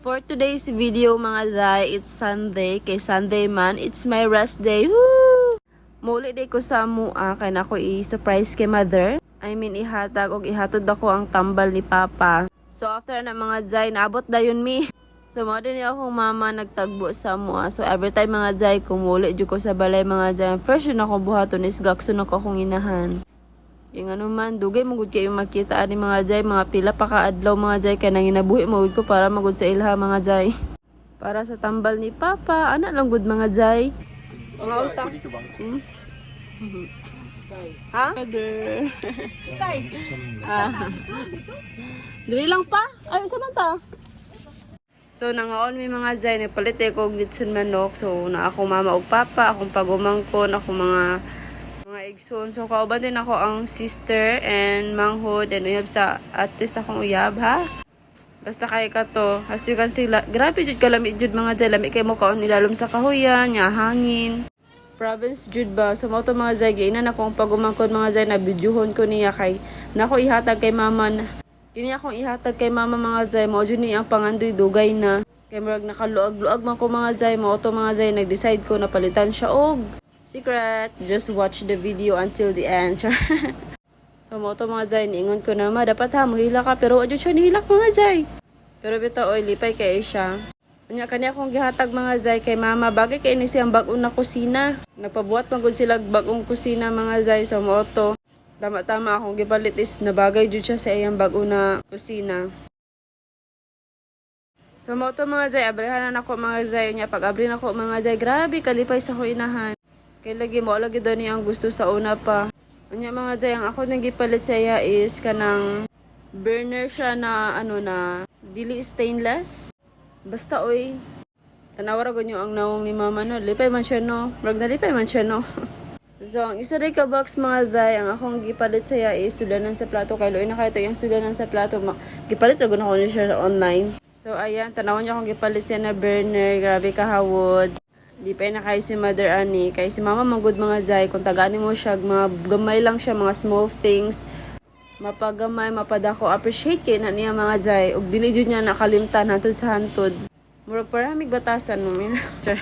For today's video mga day, it's Sunday. Kay Sunday man, it's my rest day. Woo! Muli day ko sa mua, kaya na ako i-surprise kay mother. I mean, ihatag o ihatod ako ang tambal ni Papa. So after na mga day, naabot dayon mi. So mo din akong mama nagtagbo sa mua. So every time mga day, kumuli dyan ko sa balay mga day. First yun ako buhaton is gakso na ko akong inahan. Yung ano man, dugay magud kayo makita ani mga day, mga pila pa kaadlaw mga day, kaya nang inabuhi magud ko para magud sa ilha mga day. Para sa tambal ni Papa, ana lang gud mga day. Mga utang. Ha? Father. Say. Dili lang pa? Ay, samanta. So, nangaon may mga zay, nagpalit ko glitson manok. So, na ako mama o papa, akong pagumangkon, ako mga igsoon. So, kauban din ako ang sister and manghod. And uyab sa atis akong uyab, ha? Basta kay ka to. As you can see, grabe jud kalamit jud mga zay. Lamit kayo mo kaon nilalom sa kahuyan, nya hangin. Province jud ba? So, mo to mga zay, giinan akong pagumangkon mga zay, na bidyuhon ko niya kay, nako ihatag kay mama na. Kini akong ihatag kay mama mga zay, mo dyan ang pangandoy dugay na. Kaya marag nakaluag-luag man ko mga zay, mo to mga zay, nag-decide ko na palitan siya og secret. Just watch the video until the end. So mo to mga zay, niingon ko na dapat ha, muhila ka, pero adyo siya nihilak mga zay. Pero bitaw, oy, lipay kay siya. Kanya akong gihatag mga zay kay mama, bagay kay ini siyang bagong na kusina. Napabuhat magud sila bagong kusina mga zay, so mo to. Tama-tama akong gipalit is nabagay jud siya sa iyang bago na kusina. So mo to mga zay, abrihanan ako mga zay niya. Pag abri nako mga zay, grabe kalipay sa huinahan. Kay lagi mo lagi daw niya ang gusto sa una pa. Unya mga zay, ang ako nang gipalit sa iya is kanang burner siya na ano na dili stainless. Basta oy, tanawara ko niyo ang nawong ni mama no. Lipay man siya no. Brag na lipay man siya no. So, ang isa rin ka box mga day, ang akong gipalit saya is sudanan sa plato. Kaya loy na kayo ito yung sudanan sa plato. Gipalit rin ako na siya online. So, ayan, tanawin niyo akong gipalit siya na burner. Grabe kahawod. Di pa na kayo si Mother Annie. Kaya si Mama magud mga day. Kung tagani mo siya, mga gamay lang siya, mga small things. Mapagamay, mapadako. Appreciate kayo na niya mga day. Ug dili jud niya nakalimtan hantod sa hantod. Murag paramig batasan mo, minister.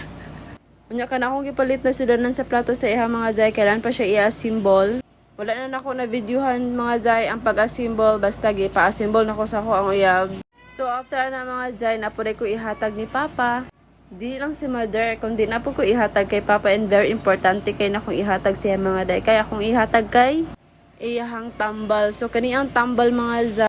Unya ka na akong gipalit na sudanan sa plato sa iha mga zay. Kailan pa siya i-assemble. Wala na ako na videohan mga zay ang pag-assemble. Basta gipa-assemble na ko sa ako ang uyab. So after na mga zay, napuray ko ihatag ni Papa. Di lang si Mother, kundi na po ko ihatag kay Papa. And very importante kay na kong ihatag siya mga zay. Kaya akong ihatag kay iyahang tambal. So kaniyang tambal mga zay.